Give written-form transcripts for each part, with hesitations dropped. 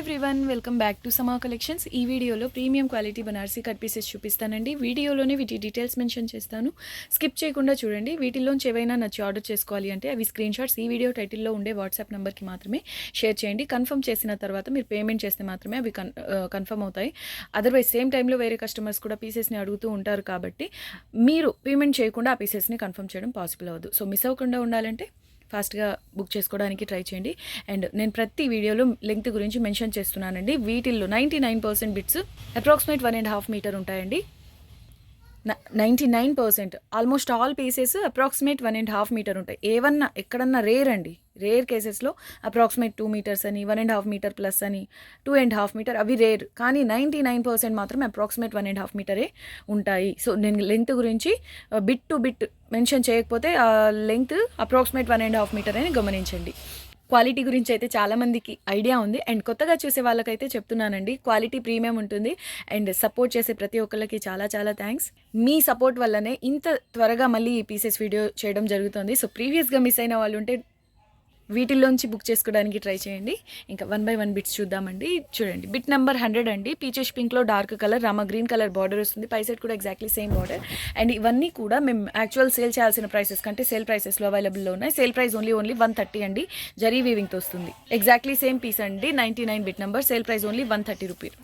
Everyone, welcome back to సమా collections. ఈ వీడియోలో premium quality Banarasi cut pieces చూపిస్తానండి. వీడియోలోనే వీటి డీటెయిల్స్ మెన్షన్ చేస్తాను, స్కిప్ చేయకుండా చూడండి. వీటిల్లోంచి ఏవైనా నచ్చి ఆర్డర్ చేసుకోవాలి అంటే అవి స్క్రీన్ షాట్స్ ఈ వీడియో టైటిల్లో ఉండే వాట్సాప్ నెంబర్కి మాత్రమే షేర్ చేయండి. కన్ఫర్మ్ చేసిన తర్వాత మీరు పేమెంట్ చేస్తే మాత్రమే అవి కన్ఫర్మ్ అవుతాయి. అదర్వైజ్ సేమ్ టైంలో వేరే కస్టమర్స్ కూడా పీసెస్ని అడుగుతూ ఉంటారు కాబట్టి మీరు పేమెంట్ చేయకుండా ఆ పీసెస్ని కన్ఫర్మ్ చేయడం పాసిబుల్ అవ్వదు. సో మిస్ అవ్వకుండా ఉండాలంటే ఫాస్ట్గా బుక్ చేసుకోవడానికి ట్రై చేయండి. అండ్ నేను ప్రతి వీడియోలో లెంగ్త్ గురించి మెన్షన్ చేస్తున్నానండి. వీటిల్లో 99% బిట్స్ అప్రాక్సిమేట్ 1.5 మీటర్ ఉంటాయండి. 99% almost all pieces approximate 1.5 meter ఉంటాయి. ఏవన్నా ఎక్కడన్నా రేర్ అండి, రేర్ కేసెస్లో అప్రాక్సిమేట్ 2 మీటర్స్ అని, 1.5 మీటర్ ప్లస్ అని, 2.5 మీటర్ అవి రేర్. కానీ 99% మాత్రం అప్రాక్సిమేట్ 1.5 మీటరే ఉంటాయి. సో నేను లెంగ్త్ గురించి బిట్ టు బిట్ మెన్షన్ చేయకపోతే ఆ లెంగ్త్ అప్రాక్సిమేట్ 1.5 మీటర్ అని గమనించండి. క్వాలిటీ గురించి అయితే చాలామందికి ఐడియా ఉంది. అండ్ కొత్తగా చూసే వాళ్ళకైతే చెప్తున్నానండి, క్వాలిటీ ప్రీమియం ఉంటుంది. అండ్ సపోర్ట్ చేసే ప్రతి ఒక్కరికి చాలా చాలా థ్యాంక్స్. మీ సపోర్ట్ వల్లనే ఇంత త్వరగా మళ్ళీ ఈ పీసెస్ వీడియో చేయడం జరుగుతుంది. సో ప్రీవియస్గా మిస్ అయిన వాళ్ళు ఉంటే వీటిల్లోంచి బుక్ చేసుకోవడానికి ట్రై చేయండి. ఇంకా 1 by 1 బిట్స్ చూద్దామండి. చూడండి, బిట్ నెంబర్ 100 అండి. పీచెస్ పింక్లో dark colour, Rama green colour border వస్తుంది. పై సైడ్ కూడా ఎగ్జాక్ట్లీ సేమ్ బార్డర్. అండ్ ఇవన్నీ కూడా మేము యాక్చువల్ సేల్ చేయాల్సిన ప్రైసెస్ కంటే సేల్ ప్రైసెస్లో అవైలబుల్లో ఉన్నాయి. సేల్ ప్రైస్ ఓన్లీ 130 అండి. జరీ వీవింగ్తో వస్తుంది. ఎగ్జాక్ట్లీ సేమ్ పీస్ అండి. 99 bit number. Sale price only 130 rupees.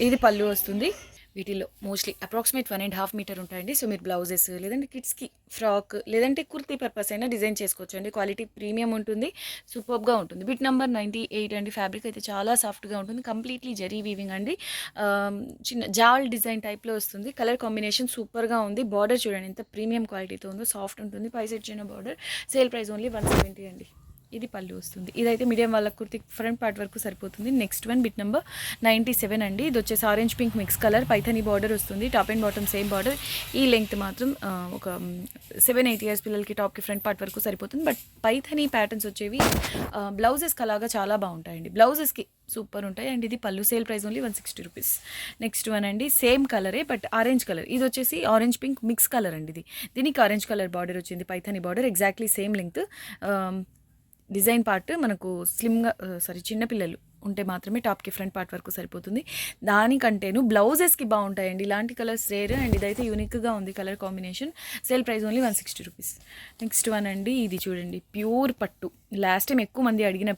ఇది పళ్ళు వస్తుంది. వీటిలో మోస్ట్లీ అప్రాక్సిమేట్ 1.5 మీటర్ ఉంటాయండి. సో మీరు బ్లౌజెస్ లేదంటే కిడ్స్కి ఫ్రాక్ లేదంటే కుర్తీ పర్పస్ అయినా డిజైన్ చేసుకోవచ్చు అండి. క్వాలిటీ ప్రీమియం ఉంటుంది, సూపర్గా ఉంటుంది. బిట్ నెంబర్ 98 అండి. ఫ్యాబ్రిక్ అయితే చాలా సాఫ్ట్గా ఉంటుంది. కంప్లీట్లీ జరీ వీవింగ్ అండి. చిన్న జాల్ డిజైన్ టైప్లో వస్తుంది. కలర్ కాంబినేషన్ సూపర్గా ఉంది. బార్డర్ చూడండి ఎంత ప్రీమియం క్వాలిటీతో ఉందో, సాఫ్ట్ ఉంటుంది. పై సైడ్ చిన్న బార్డర్. సేల్ ప్రైస్ ఓన్లీ 170 అండి. ఇది పళ్ళు వస్తుంది. ఇదైతే మీడియం వాళ్ళ కుర్తి ఫ్రంట్ పార్ట్ వరకు సరిపోతుంది. నెక్స్ట్ వన్ బిట్ నెంబర్ 97 అండి. ఇది వచ్చేసి orange pink mix colour, Paithani border వస్తుంది. Top and bottom same border. ఈ లెంగ్త్ మాత్రం ఒక 7-8 ఇయర్స్ పిల్లలకి టాప్కి ఫ్రంట్ పార్ట్ వరకు సరిపోతుంది. బట్ పైథనీ ప్యాటర్న్స్ వచ్చేవి బ్లౌజెస్కి అలాగా చాలా బాగుంటాయండి. బ్లౌజెస్కి సూపర్ ఉంటాయి. అండ్ ఇది పళ్ళు. Sale price only 160 rupees. Next one అండి, సేమ్ కలరే బట్ ఆరెంజ్ కలర్. ఇది వచ్చేసి ఆరెంజ్ పింక్ మిక్స్ కలర్ అండి. దీనికి ఆరెంజ్ కలర్ బార్డర్ వచ్చింది, Paithani border. Exactly same length. Design part మనకు స్లిమ్గా చిన్నపిల్లలు ఉంటే మాత్రమే టాప్కి ఫ్రంట్ పార్ట్ వరకు సరిపోతుంది. దానికంటేను బ్లౌజెస్కి బాగుంటాయండి. ఇలాంటి కలర్స్ రేర్. అండ్ ఇదైతే యూనిక్గా ఉంది colour combination. Sale price only 160 rupees. Next one అండి, ఇది చూడండి ప్యూర్ పట్టు. లాస్ట్ టైం ఎక్కువ మంది అడిగిన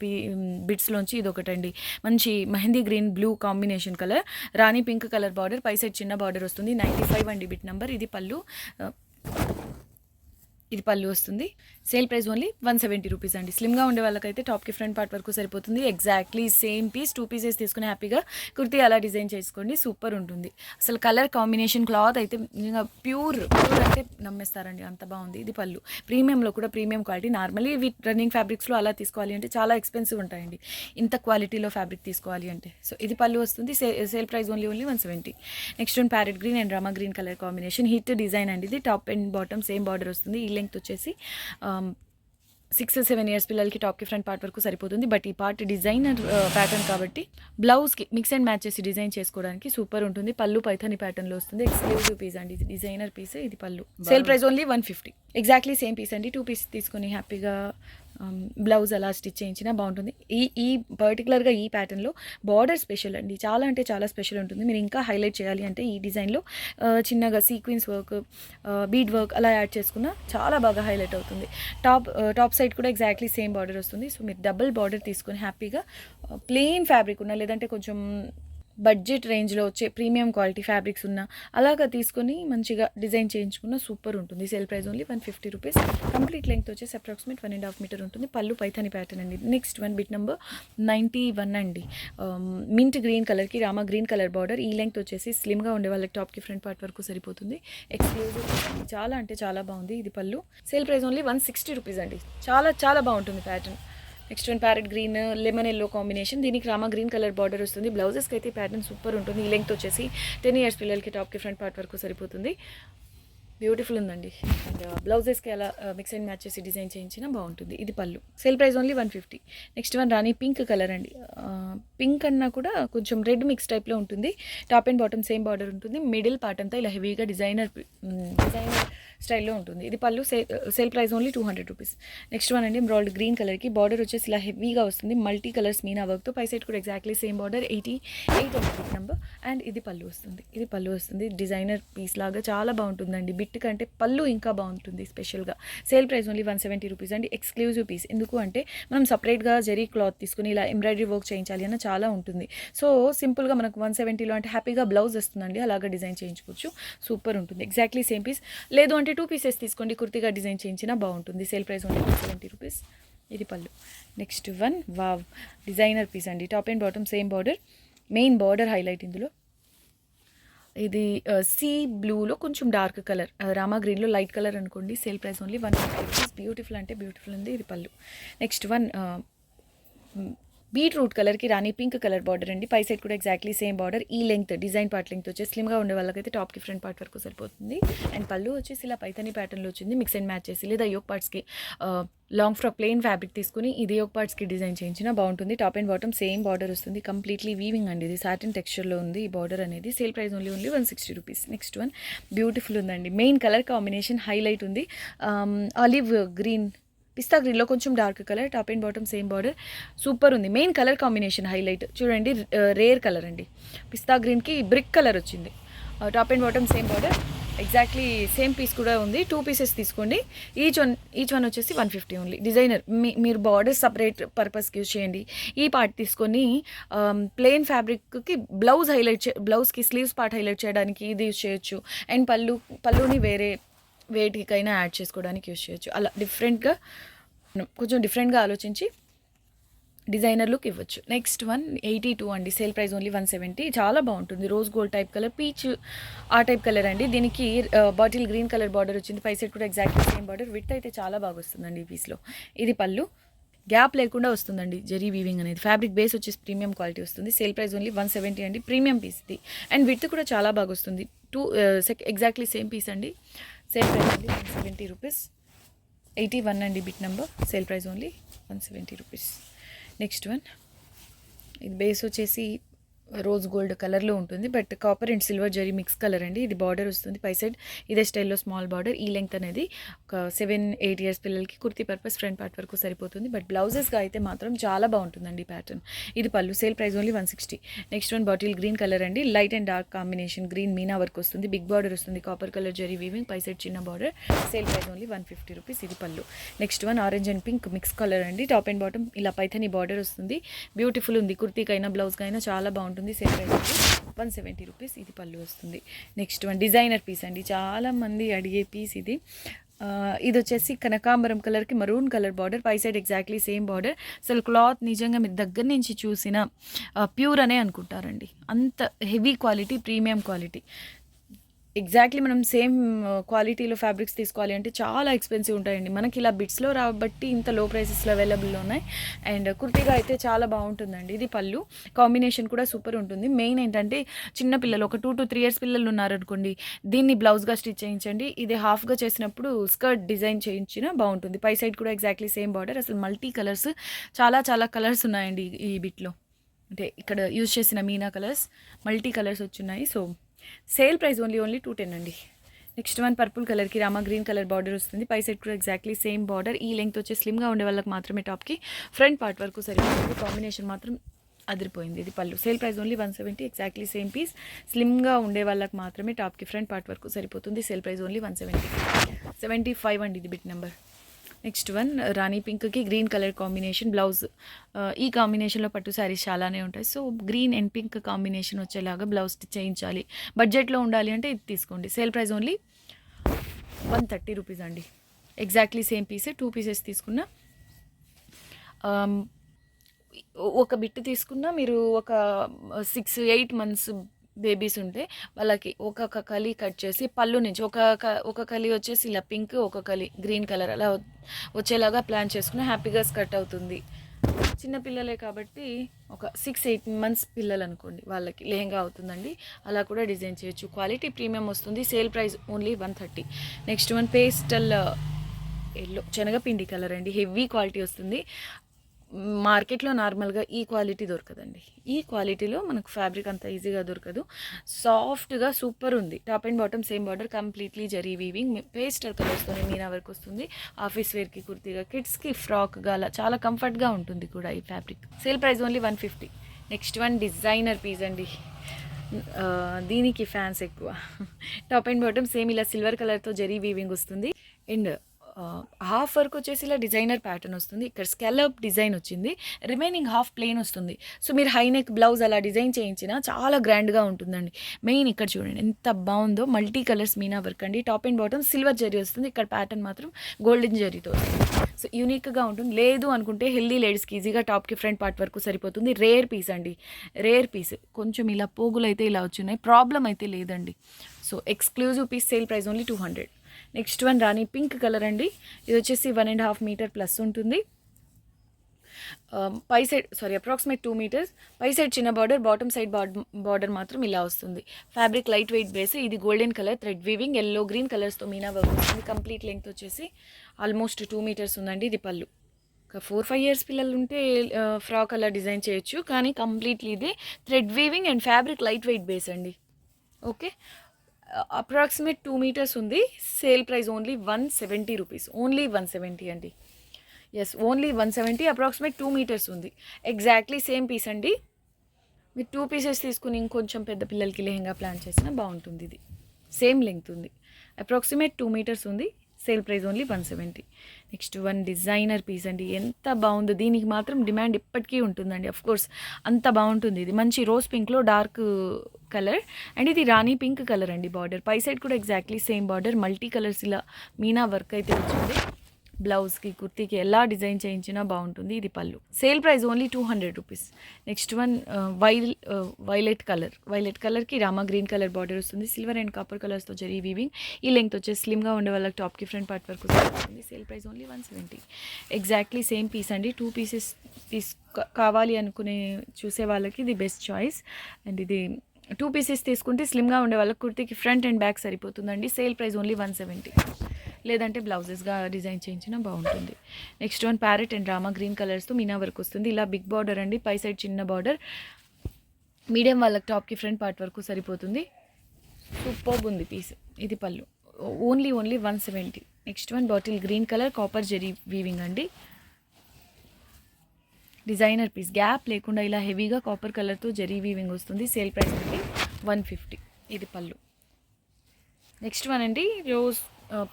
బిట్స్లోంచి ఇది ఒకటండి. మంచి mehndi green blue combination colour, Rani pink colour border, పై సైడ్ చిన్న బార్డర్ వస్తుంది. 95 అండి బిట్ నెంబర్. ఇది పళ్ళు. ఇది పళ్ళు వస్తుంది. సేల్ ప్రైస్ ఓన్లీ 170 రూపీస్ అండి. స్లిమ్గా ఉండే వాళ్ళకైతే టాప్కి ఫ్రంట్ పార్ట్ వరకు సరిపోతుంది. ఎగ్జాక్ట్లీ సేమ్ పీస్ 2 పీసెస్ తీసుకుని హ్యాపీగా కుర్తీ అలా డిజైన్ చేసుకోండి. సూపర్ ఉంటుంది. అసలు కలర్ కాంబినేషన్ క్లాత్ అయితే నిజంగా ప్యూర్ అంటే నమ్మేస్తారండి, అంత బాగుంది. ఇది పళ్ళు. ప్రీమియంలో కూడా ప్రీమియం క్వాలిటీ. నార్మల్లీ రన్నింగ్ ఫ్యాబ్రిక్స్లో అలా తీసుకోవాలి అంటే చాలా ఎక్స్పెన్సివ్ ఉంటాయండి, ఇంత క్వాలిటీలో ఫ్యాబ్రిక్ తీసుకోవాలి అంటే. సో ఇది పళ్ళు వస్తుంది. Sale price only 170. Next one parrot green and Rama green colour combination. Hit design అండి. ఇది top and bottom same border వస్తుంది. ఈ లెంగ్త్ వచ్చేసి 6-7 ఇయర్స్ పిల్లలకి టాప్కి ఫ్రంట్ పార్ట్ వరకు సరిపోతుంది. బట్ ఈ పార్ట్ డిజైనర్ ప్యాటర్న్ కాబట్టి బ్లౌజ్కి మిక్స్ అండ్ మ్యాచ్ చేసి డిజైన్ చేసుకోవడానికి సూపర్ ఉంటుంది. పళ్ళు పైథనీ ప్యాటర్న్లో వస్తుంది. ఎక్స్క్లూజివ్ పీస్ అండి. ఇది డిజైనర్ పీస్. ఇది పళ్ళు. Sale price only 150. Exactly same piece అండి. 2 పీస్ తీసుకొని హ్యాపీగా బ్లౌజ్ అలా స్టిచ్ చేయించినా బాగుంటుంది. ఈ పర్టికులర్గా ఈ ప్యాటర్న్లో బార్డర్ స్పెషల్ అండి. చాలా అంటే చాలా స్పెషల్ ఉంటుంది. మీరు ఇంకా హైలైట్ చేయాలి అంటే ఈ డిజైన్లో చిన్నగా సీక్వెన్స్ వర్క్, బీడ్ వర్క్ అలా యాడ్ చేసుకున్నా చాలా బాగా హైలైట్ అవుతుంది. టాప్ సైడ్ కూడా ఎగ్జాక్ట్లీ సేమ్ బార్డర్ వస్తుంది. సో మీరు డబుల్ బార్డర్ తీసుకొని హ్యాపీగా ప్లెయిన్ ఫ్యాబ్రిక్ ఉన్న లేదంటే కొంచెం బడ్జెట్ రేంజ్లో వచ్చే ప్రీమియం క్వాలిటీ ఫ్యాబ్రిక్స్ ఉన్న అలాగా తీసుకొని మంచిగా డిజైన్ చేయించుకున్న సూపర్ ఉంటుంది. Sale price only 150 rupees. Complete length వచ్చేసి అప్రాక్సిమేట్ 1.5 మీటర్ ఉంటుంది. పళ్ళు పైథనీ ప్యాటర్న్ అండి. నెక్స్ట్ వన్ బిట్ నెంబర్ 91 అండి. మింట్ గ్రీన్ కలర్కి రామా గ్రీన్ కలర్ బార్డర్. ఈ లెంగ్త్ వచ్చేసి స్లిమ్గా ఉండే వాళ్ళకి టాప్కి ఫ్రంట్ పార్ట్ వరకు సరిపోతుంది. ఎక్స్క్లూజివ్ చాలా అంటే చాలా బాగుంది. ఇది పళ్ళు. సేల్ ప్రైస్ ఓన్లీ 160 రూపీస్ అండి. చాలా చాలా బాగుంటుంది pattern. Next one parrot green lemon yellow combination. దీనికి రామా గ్రీన్ కలర్ బార్డర్ వస్తుంది. బ్లౌజెస్కి అయితే ప్యాటర్న్ సూపర్ ఉంటుంది. ఈ లెంగ్త్ వచ్చేసి 10 ఇయర్స్ పిల్లలకి టాప్కి ఫ్రంట్ పార్ట్ వరకు సరిపోతుంది. బ్యూటిఫుల్ ఉందండి. అండ్ బ్లౌజెస్కి అలా మిక్స్ అండ్ మ్యాచ్ చేసి డిజైన్ చేయించినా బాగుంటుంది. ఇది పళ్ళు. Sale price only 150. Next one Rani pink colour అండి. పింక్ అన్నా కూడా కొంచెం రెడ్ మిక్స్ టైప్లో ఉంటుంది. Top and bottom same border ఉంటుంది. మిడిల్ పార్ట్ అంతా ఇలా హెవీగా డిజైనర్ స్టైల్లో ఉంటుంది. ఇది పళ్ళు sale price only 200 rupees. Next one అండి ఎంబ్రాయిడ్ గ్రీన్ కలర్కి బార్డర్ వచ్చేసి ఇలా హెవీగా వస్తుంది. మల్టీ కలర్స్ మీనా వర్క్తో పై సైడ్ కూడా ఎగ్జాక్ట్లీ సేమ్ బార్డర్ 88 ఉంటుంది నెంబర్. అండ్ ఇది పళ్ళు వస్తుంది. డిజైనర్ పీస్ లాగా చాలా బాగుంటుందండి. బిట్ కంటే పళ్ళు ఇంకా బాగుంటుంది స్పెషల్గా. సేల్ ప్రైస్ ఓన్లీ 170 రూపీస్ అండి. Exclusive piece. ఎందుకు అంటే మనం సపరేట్గా జరీ క్లాత్ తీసుకుని ఇలా ఎంబ్రాయిడరీ వర్క్ చేయించాలి అన్న చాలా ఉంటుంది. సో సింపుల్గా మనకు 170లో అంటే హ్యాపీగా బ్లౌజ్ వస్తుందండి. అలాగా డిజైన్ చేయించుకోవచ్చు. సూపర్ ఉంటుంది. Exactly same piece. లేదు అంటే 2 పీసెస్ తీసుకోండి, కుర్తిగా డిజైన్ చేయించినా బాగుంటుంది. Sale price only 170 rupees. ఇది పళ్ళు. Next one wow designer piece అండి. Top and bottom same border. Main border highlight ఇందులో. ఇది సీ బ్లూలో కొంచెం డార్క్ కలర్, రామా గ్రీన్లో లైట్ కలర్ అనుకోండి. Sale price only 150 rupees. Beautiful అంటే బ్యూటిఫుల్ ఉంది. ఇది పళ్ళు. నెక్స్ట్ వన్ బీట్రూట్ కలర్కి రాణి పింక్ కలర్ బార్డర్ అండి. పై సైడ్ కూడా ఎగ్జాక్ట్లీ సేమ్ బార్డర్. ఈ లెంగ్త్ డిజైన్ పార్ట్ లెంగ్త్ వచ్చేసి స్లిమ్గా ఉండే వాళ్ళకైతే టాప్కి ఫ్రంట్ పార్ట్ వరకు సరిపోతుంది. అండ్ పళ్ళు వచ్చేసి ఇలా పైతని ప్యాటర్న్లో వచ్చింది. మిక్స్ అండ్ మ్యాచ్ చేసి లేదా యోక్ పార్ట్స్కి లాంగ్ ఫ్రాక్ ప్లెయిన్ ఫ్యాబ్రిక్ తీసుకుని ఇది యోక్ పార్ట్స్కి డిజైన్ చేయించినా బాగుంటుంది. Top and bottom same border వస్తుంది. కంప్లీట్లీ వీవింగ్ అండి. ఇది సాటిన్ టెక్స్చర్లో ఉంది ఈ బార్డర్ అనేది. Sale price only 160 rupees. Next one beautiful ఉందండి. మెయిన్ కలర్ కాంబినేషన్ హైలైట్ ఉంది. ఆలివ్ గ్రీన్ పిస్తా గ్రీన్లో కొంచెం dark colour. Top and bottom same border. Super ఉంది. మెయిన్ కలర్ కాంబినేషన్ హైలైట్ చూడండి. రేర్ కలర్ అండి. పిస్తా గ్రీన్కి బ్రిక్ కలర్ వచ్చింది. Top and bottom same border. Exactly same piece కూడా ఉంది. 2 పీసెస్ తీసుకోండి. ఈచ్ వన్ వచ్చేసి 150 ఓన్లీ. డిజైనర్ మీరు బార్డర్ సపరేట్ పర్పస్కి యూజ్ చేయండి. ఈ పార్ట్ తీసుకొని ప్లెయిన్ ఫ్యాబ్రిక్కి బ్లౌజ్కి స్లీవ్స్ పార్ట్ హైలైట్ చేయడానికి ఇది యూజ్ చేయొచ్చు. అండ్ పళ్ళుని వేరే వేటికైనా యాడ్ చేసుకోవడానికి యూజ్ చేయొచ్చు. అలా కొంచెం డిఫరెంట్గా ఆలోచించి డిజైనర్ లుక్ ఇవ్వచ్చు. నెక్స్ట్ వన్ 82 అండి. Sale price only 170. చాలా బాగుంటుంది. Rose gold type colour, peach ఆ టైప్ కలర్ అండి. దీనికి బాటిల్ గ్రీన్ కలర్ బార్డర్ వచ్చింది. పై సైడ్ కూడా ఎగ్జాక్ట్లీ సేమ్ బార్డర్. విత్ అయితే చాలా బాగా వస్తుందండి ఈ పీస్లో. ఇది పళ్ళు. గ్యాప్ లేకుండా వస్తుందండి జరీ వీవింగ్ అనేది. ఫ్యాబ్రిక్ బేస్ వచ్చేసి ప్రీమియం క్వాలిటీ వస్తుంది. సేల్ ప్రైస్ ఓన్లీ 170 అండి. ప్రీమియం పీస్ ఇది. అండ్ విత్ కూడా చాలా బాగా వస్తుంది. ఎగ్జాక్ట్లీ సేమ్ పీస్ అండి. Sale price only 170 rupees. 81 అండి bit number. Sale price only 170 rupees. Next one ఇది బేస్ వచ్చేసి రోజ్ గోల్డ్ కలర్లో ఉంటుంది. But copper and silver zari mix colour అండి. ఇది బార్డర్ వస్తుంది. పై సైడ్ ఇదే స్టైల్లో స్మాల్ బార్డర్. ఈ లెంగ్త్ అనేది ఒక 7-8 ఇయర్స్ పిల్లలకి కుర్తీ పర్పస్ ఫ్రంట్ పార్ట్ వరకు సరిపోతుంది. బట్ బ్లౌజెస్గా అయితే మాత్రం చాలా బాగుంటుందండి ప్యాటర్న్. ఇది పళ్ళు. Sale price only 160. Next one bottle green colour అండి. Light and dark combination. Green meena work వస్తుంది. బిగ్ బార్డర్ వస్తుంది. Copper colour zari weaving. పై సైడ్ చిన్న border. Sale price only 150 rupees. ఇది పళ్ళు. Next one orange and pink mix colour అండి. Top and bottom ఇలా Paithani border వస్తుంది. బ్యూటిఫుల్ ఉంది. కుర్తీకైనా బ్లౌజ్కైనా చాలా బాగుంటుంది. Sale price 170 rupees. ఇది పళ్ళు వస్తుంది. నెక్స్ట్ వన్ డిజైనర్ పీస్ అండి. చాలామంది అడిగే పీస్ ఇది. ఇది వచ్చేసి కనకాంబరం కలర్కి మరూన్ కలర్ బార్డర్. పై సైడ్ ఎగ్జాక్ట్లీ సేమ్ బార్డర్. అసలు క్లాత్ నిజంగా మీరు దగ్గర నుంచి చూసిన ప్యూర్ అనే అనుకుంటారండి. అంత heavy quality, premium quality. Exactly మనం సేమ్ క్వాలిటీలో ఫ్యాబ్రిక్స్ తీసుకోవాలి అంటే చాలా ఎక్స్పెన్సివ్ ఉంటాయండి. మనకి ఇలా బిట్స్లో రాబట్టి ఇంత లో ప్రైసెస్లో అవైలబుల్లో ఉన్నాయి. అండ్ కుర్తీగా అయితే చాలా బాగుంటుందండి. ఇది పళ్ళు. కాంబినేషన్ కూడా సూపర్ ఉంటుంది. మెయిన్ ఏంటంటే చిన్న పిల్లలు ఒక 2 to 3 ఇయర్స్ పిల్లలు ఉన్నారనుకోండి, దీన్ని బ్లౌజ్గా స్టిచ్ చేయించండి. ఇది హాఫ్గా చేసినప్పుడు స్కర్ట్ డిజైన్ చేయించినా బాగుంటుంది. పై సైడ్ కూడా ఎగ్జాక్ట్లీ సేమ్ బార్డర్. అసలు మల్టీ కలర్స్, చాలా చాలా కలర్స్ ఉన్నాయండి ఈ బిట్లో. అంటే ఇక్కడ యూజ్ చేసిన మీనా కలర్స్, మల్టీ కలర్స్ వచ్చున్నాయి. సో సేల్ ప్రైస్ ఓన్లీ 210 అండి. నెక్స్ట్ వన్ పర్పుల్ కలర్కి రామా గ్రీన్ కలర్ బార్డర్ వస్తుంది. పై సైడ్ కూడా ఎగ్జాక్ట్లీ సేమ్ బార్డర్. ఈ లెంగ్త్ వచ్చి స్లిమ్గా ఉండే వాళ్ళకి మాత్రమే టాప్కి ఫ్రంట్ పార్ట్ వరకు సరిపోతుంది. కాంబినేషన్ మాత్రం అదిరిపోయింది. ఇది పళ్ళు. Sale price only 170. Exactly same piece. స్లిమ్గా ఉండే వాళ్ళకి మాత్రమే టాప్కి ఫ్రంట్ పార్ట్ వరకు సరిపోతుంది. Sale price only 170. 75 అండి ఇది బిట్ నెంబర్. నెక్స్ట్ వన్ రాణి పింక్కి గ్రీన్ కలర్ కాంబినేషన్ బ్లౌజ్. ఈ కాంబినేషన్లో పట్టు శారీస్ చాలానే ఉంటాయి. So green and pink combination వచ్చేలాగా బ్లౌజ్ స్టిచ్ చేయించాలి, బడ్జెట్లో ఉండాలి అంటే ఇది తీసుకోండి. సేల్ ప్రైస్ ఓన్లీ 130 రూపీస్ అండి. ఎగ్జాక్ట్లీ సేమ్ పీసే. 2 పీసెస్ తీసుకున్న ఒక బిట్ తీసుకున్నా మీరు ఒక 6-8 మంత్స్ బేబీస్ ఉంటే వాళ్ళకి ఒక్కొక్క కలి కట్ చేసి పళ్ళు నుంచి ఒక కలి వచ్చేసి ఇలా పింక్, ఒక కలి గ్రీన్ కలర్ అలా వచ్చేలాగా ప్లాన్ చేసుకుని హ్యాపీగా స్కర్ట్ అవుతుంది. చిన్నపిల్లలే కాబట్టి ఒక 6-8 మంత్స్ పిల్లలు అనుకోండి, వాళ్ళకి లెహంగా అవుతుందండి. అలా కూడా డిజైన్ చేయొచ్చు. క్వాలిటీ ప్రీమియం వస్తుంది. Sale price only 130. Next one pastel yellow శనగపిండి కలర్ అండి. హెవీ క్వాలిటీ వస్తుంది. మార్కెట్లో నార్మల్గా ఈ క్వాలిటీ దొరకదండి. ఈ క్వాలిటీలో మనకు ఫ్యాబ్రిక్ అంత ఈజీగా దొరకదు. సాఫ్ట్గా సూపర్ ఉంది. Top and bottom same border, completely zari weaving, pastel కలర్స్తోనే మీనా వర్క్ వస్తుంది. ఆఫీస్ వేర్కి, కుర్తీగా, కిడ్స్కి ఫ్రాక్గా అలా చాలా కంఫర్ట్గా ఉంటుంది కూడా ఈ fabric. Sale price only 150. Next one designer piece అండి. దీనికి ఫ్యాన్స్ ఎక్కువ. టాప్ అండ్ బాటమ్ సేమ్ ఇలా సిల్వర్ కలర్తో జరీ వీవింగ్ వస్తుంది. అండ్ హాఫ్ వర్క్ వచ్చేసి ఇలా డిజైనర్ ప్యాటర్న్ వస్తుంది. ఇక్కడ స్కాలప్ డిజైన్ వచ్చింది, రిమైనింగ్ హాఫ్ ప్లెయిన్ వస్తుంది. సో మీరు హై నెక్ బ్లౌజ్ అలా డిజైన్ చేయించినా చాలా గ్రాండ్గా ఉంటుందండి. మెయిన్ ఇక్కడ చూడండి ఎంత బాగుందో, మల్టీ కలర్స్ మీనా వర్క్ అండి. Top and bottom silver zari వస్తుంది, ఇక్కడ ప్యాటర్న్ మాత్రం గోల్డెన్ జరీతో వస్తుంది. సో యూనిక్గా ఉంటుంది. లేదు అనుకుంటే హెల్దీ లేడీస్కి ఈజీగా టాప్కి ఫ్రంట్ పార్ట్ వరకు సరిపోతుంది. రేర్ పీస్ అండి, రేర్ పీస్. కొంచెం ఇలా పోగులు అయితే ఇలా వచ్చినాయి, ప్రాబ్లం అయితే లేదండి. So exclusive piece. Sale price only 200. Next one Rani pink colour అండి. ఇది వచ్చేసి 1.5 మీటర్ ప్లస్ ఉంటుంది. పై సైడ్ అప్రాక్సిమేట్ 2 మీటర్స్. పై సైడ్ చిన్న బార్డర్, బాటమ్ సైడ్ బార్డర్ మాత్రం ఇలా వస్తుంది. Fabric light weight base. ఇది golden colour thread weaving, yellow green కలర్స్తో మీనా వర్క్ వస్తుంది. కంప్లీట్ లెంగ్త్ వచ్చేసి ఆల్మోస్ట్ 2 మీటర్స్ ఉందండి. ఇది పళ్ళు. 4-5 ఇయర్స్ పిల్లలు ఉంటే ఫ్రాక్ అలా డిజైన్ చేయొచ్చు, కానీ కంప్లీట్లీ ఇది thread weaving and fabric light weight base అండి. ఓకే, అప్రాక్సిమేట్ 2 మీటర్స్ ఉంది. Sale price only 170 rupees. Only 170 అండి. Yes, only 170. అప్రాక్సిమేట్ 2 మీటర్స్ ఉంది. ఎగ్జాక్ట్లీ సేమ్ పీస్ అండి. మీరు 2 పీసెస్ తీసుకుని ఇంకొంచెం పెద్ద పిల్లలకి లెహంగా ప్లాన్ చేసినా బాగుంటుంది. ఇది సేమ్ లెంగ్త్ ఉంది. అప్రాక్సిమేట్ 2 మీటర్స్ ఉంది. Sale price only 170. Next one designer piece అండి. ఎంత బాగుందో, దీనికి మాత్రం డిమాండ్ ఇప్పటికీ ఉంటుందండి. కోర్స్ అంత బాగుంటుంది. ఇది మంచి రోజ్ పింక్లో డార్క్ కలర్ అండ్ ఇది రాణి పింక్ కలర్ అండి. బార్డర్ పై సైడ్ కూడా exactly same border, multi colours ఇలా మీనా వర్క్ అయితే వచ్చింది. బ్లౌజ్కి, కుర్తీకి ఎలా డిజైన్ చేయించినా బాగుంటుంది. ఇది పళ్ళు. Sale price only 200 rupees. Next one violet కలర్కి రామా గ్రీన్ కలర్ బార్డర్ వస్తుంది. సిల్వర్ అండ్ కాపర్ కలర్స్తో జరీ వీవింగ్. ఈ లెంగ్త్ వచ్చేసి స్లిమ్గా ఉండే వాళ్ళకి టాప్కి ఫ్రంట్ పార్ట్ వరకు వస్తుంది. Sale price only 170. Exactly same piece అండి. 2 పీసెస్ కావాలి అనుకునే చూసే వాళ్ళకి ఇది బెస్ట్ చాయిస్. అండ్ ఇది 2 పీసెస్ తీసుకుంటే స్లిమ్గా ఉండే వాళ్ళకి కుర్తీకి ఫ్రంట్ అండ్ బ్యాక్ సరిపోతుందండి. Sale price only 170. లేదంటే బ్లౌజెస్గా డిజైన్ చేయించినా బాగుంటుంది. Next one parrot and Rama green కలర్స్తో మీనా వర్క్ వస్తుంది. ఇలా బిగ్ బార్డర్ అండి, పై సైడ్ చిన్న బార్డర్. మీడియం వాళ్ళకి టాప్కి ఫ్రంట్ పార్ట్ వరకు సరిపోతుంది. సూపర్బ్ ఉంది పీస్. ఇది పళ్ళు. Only 170. Next one bottle green colour copper zari weaving అండి. Designer piece. గ్యాప్ లేకుండా ఇలా హెవీగా కాపర్ కలర్తో జరీ వీవింగ్ వస్తుంది. సేల్ ప్రైస్ అండి 150. ఇది పళ్ళు. నెక్స్ట్ వన్ అండి రోజ్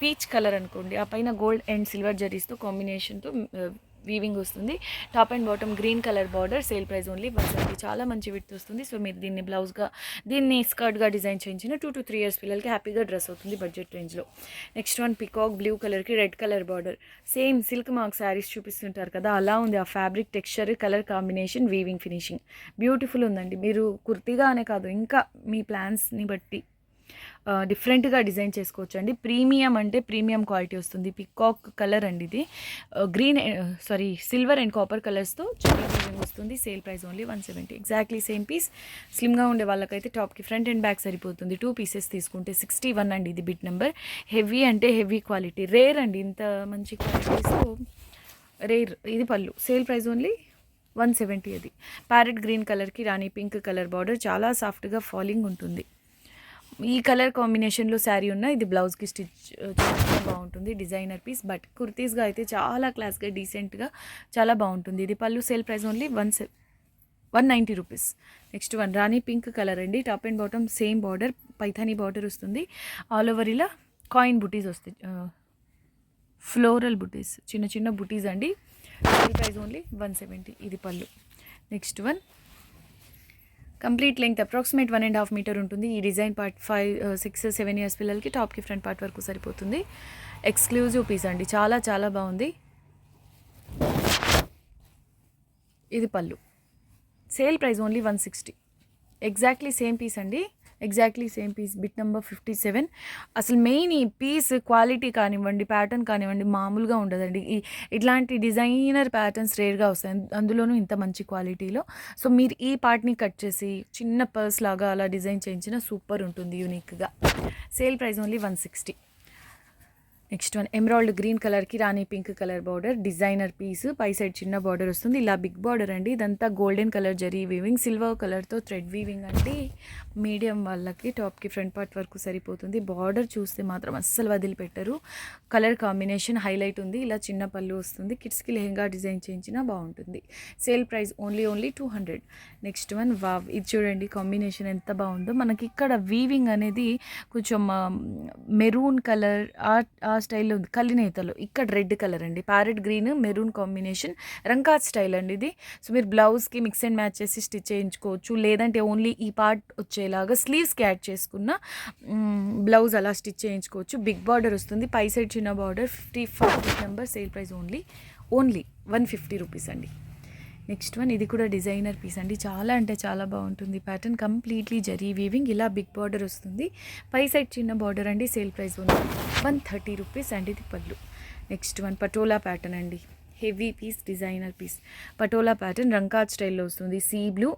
పీచ్ కలర్ అనుకోండి, ఆ పైన గోల్డ్ అండ్ సిల్వర్ జరీస్తో కాంబినేషన్తో వీవింగ్ వస్తుంది. Top and bottom green colour border. Sale price only 170. చాలా మంచి విడ్త్ వస్తుంది. సో మీరు దీన్ని బ్లౌజ్గా, దీన్ని స్కర్ట్గా డిజైన్ చేయించిన 2 to 3 ఇయర్స్ పిల్లలకి హ్యాపీగా డ్రెస్ అవుతుంది బడ్జెట్ రేంజ్లో. నెక్స్ట్ వన్ పికాక్ బ్లూ కలర్కి red colour border. Same silk mark saris చూపిస్తుంటారు కదా, అలా ఉంది ఆ fabric texture, colour combination, weaving finishing beautiful ఉందండి. మీరు కుర్తీగా అనే కాదు, ఇంకా మీ ప్లాన్స్ని బట్టి డిఫరెంట్గా డిజైన్ చేసుకోవచ్చు అండి. ప్రీమియం అంటే ప్రీమియం క్వాలిటీ వస్తుంది. పికాక్ కలర్ అండి ఇది. సిల్వర్ అండ్ కాపర్ కలర్స్తో చాలా వస్తుంది. Sale price only 170. Exactly same piece. స్లిమ్గా ఉండే వాళ్ళకైతే టాప్కి ఫ్రంట్ అండ్ బ్యాక్ సరిపోతుంది. 2 పీసెస్ తీసుకుంటే 61 అండి. ఇది బిట్ నెంబర్. హెవీ అంటే హెవీ క్వాలిటీ, రేర్ అండి. ఇంత మంచి క్వాలిటీస్ రేర్. ఇది పళ్ళు. Sale price only 170. అది ప్యారెట్ గ్రీన్ కలర్కి రాణి పింక్ కలర్ బార్డర్. చాలా సాఫ్ట్గా ఫాలింగ్ ఉంటుంది. ఈ కలర్ కాంబినేషన్లో శారీ ఉన్న ఇది బ్లౌజ్కి స్టిచ్ చాలా బాగుంటుంది. డిజైనర్ పీస్, బట్ కుర్తీస్గా అయితే చాలా క్లాస్గా డీసెంట్గా చాలా బాగుంటుంది. ఇది పళ్ళు. Sale price only 190 rupees. Next one Rani pink colour అండి. Top and bottom same border, Paithani border వస్తుంది. ఆల్ ఓవర్ ఇలా కాయిన్ బుటీస్ వస్తాయి, ఫ్లోరల్ బుటీస్, చిన్న చిన్న బుటీస్ అండి. Sale price only 170. ఇది పళ్ళు. Next one complete length approximate 1.5 metre ఉంటుంది. ఈ డిజైన్ పార్ట్ 6-7 ఇయర్స్ పిల్లలకి టాప్కి ఫ్రంట్ పార్ట్ వరకు సరిపోతుంది. ఎక్స్క్లూజివ్ పీస్ అండి. చాలా చాలా బాగుంది. ఇది పళ్ళు. Sale price only 160. Exactly same piece అండి. Exactly same piece. Bit number 57. అసలు మెయిన్ ఈ పీస్ క్వాలిటీ కానివ్వండి, ప్యాటర్న్ కానివ్వండి, మామూలుగా ఉండదండి. ఇట్లాంటి డిజైనర్ ప్యాటర్న్స్ రేర్గా వస్తాయి, అందులోనూ ఇంత మంచి క్వాలిటీలో. సో మీరు ఈ పార్ట్ని కట్ చేసి చిన్న పర్స్ లాగా అలా డిజైన్ చేయించిన సూపర్ ఉంటుంది యూనిక్గా. Sale price only 160. Next one emerald green కలర్కి Rani pink colour border, designer piece, పై సైడ్ చిన్న బార్డర్ వస్తుంది. ఇలా బిగ్ బార్డర్ అండి. ఇదంతా golden colour zari weaving, silver కలర్తో థ్రెడ్ వీవింగ్ అండి. మీడియం వాళ్ళకి టాప్కి ఫ్రంట్ పార్ట్ వరకు సరిపోతుంది. బార్డర్ చూస్తే మాత్రం అస్సలు వదిలిపెట్టరు. కలర్ కాంబినేషన్ హైలైట్ ఉంది. ఇలా చిన్న పళ్ళు వస్తుంది. కిడ్స్కి లెహెంగా డిజైన్ చేయించినా బాగుంటుంది. Sale price only 200. Next one wow, ఇది చూడండి కాంబినేషన్ ఎంత బాగుందో. మనకి ఇక్కడ వీవింగ్ అనేది కొంచెం మెరూన్ కలర్ ఆ స్టైల్లో ఉంది. కలినేతలో ఇక్కడ రెడ్ కలర్ అండి, ప్యారెట్ గ్రీన్ మెరూన్ కాంబినేషన్, రంకాత్ స్టైల్ అండి ఇది. సో మీరు బ్లౌజ్కి మిక్స్ అండ్ మ్యాచ్ చేసి స్టిచ్ చేయించుకోవచ్చు, లేదంటే ఓన్లీ ఈ పార్ట్ వచ్చేలాగా స్లీవ్స్కి యాడ్ చేసుకున్న బ్లౌజ్ అలా స్టిచ్ చేయించుకోవచ్చు. బిగ్ బార్డర్ వస్తుంది, పై సైడ్ చిన్న border. 54 number. Sale price only 150 rupees అండి. నెక్స్ట్ వన్, ఇది కూడా డిజైనర్ పీస్ అండి. చాలా అంటే చాలా బాగుంటుంది. ప్యాటర్న్ కంప్లీట్లీ జరీ వీవింగ్, ఇలా బిగ్ బార్డర్ వస్తుంది, పై సైడ్ చిన్న బార్డర్ అండి. సేల్ ప్రైస్ ఓన్లీ 130 రూపీస్ అండి. ఇది పళ్ళు. నెక్స్ట్ వన్ పటోలా ప్యాటర్న్ అండి. Heavy piece, designer piece, patola pattern రంకాత్ స్టైల్లో వస్తుంది. Sea blue,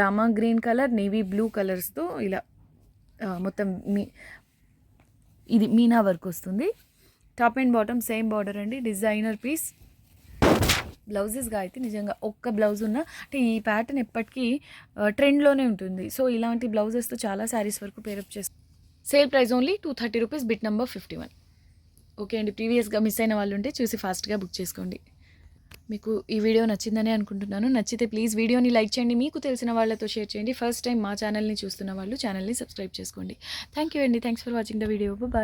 Rama green colour, navy blue కలర్స్తో ఇలా మొత్తం ఇది మీనా వర్క్ వస్తుంది. Top and bottom same border అండి. Designer piece. బ్లౌజెస్గా అయితే నిజంగా ఒక్క బ్లౌజ్ ఉన్న అంటే ఈ ప్యాటర్న్ ఎప్పటికీ ట్రెండ్లోనే ఉంటుంది. సో ఇలాంటి బ్లౌజెస్తో చాలా శారీస్ వరకు పేరప్ చేస్తాం. Sale price only 230 rupees. Bit number 51. Okay అండి, ప్రీవియస్గా మిస్ అయిన వాళ్ళు ఉంటే చూసి ఫాస్ట్గా బుక్ చేసుకోండి. మీకు ఈ వీడియో నచ్చిందని అనుకుంటున్నాను. నచ్చితే ప్లీజ్ వీడియోని లైక్ చేయండి, మీకు తెలిసిన వాళ్ళతో షేర్ చేయండి. ఫస్ట్ టైం మా ఛానల్ని చూస్తున్న వాళ్ళు ఛానల్ని సబ్స్క్రైబ్ చేసుకోండి. థ్యాంక్ యూ అండి. Thanks for watching the video. Bye.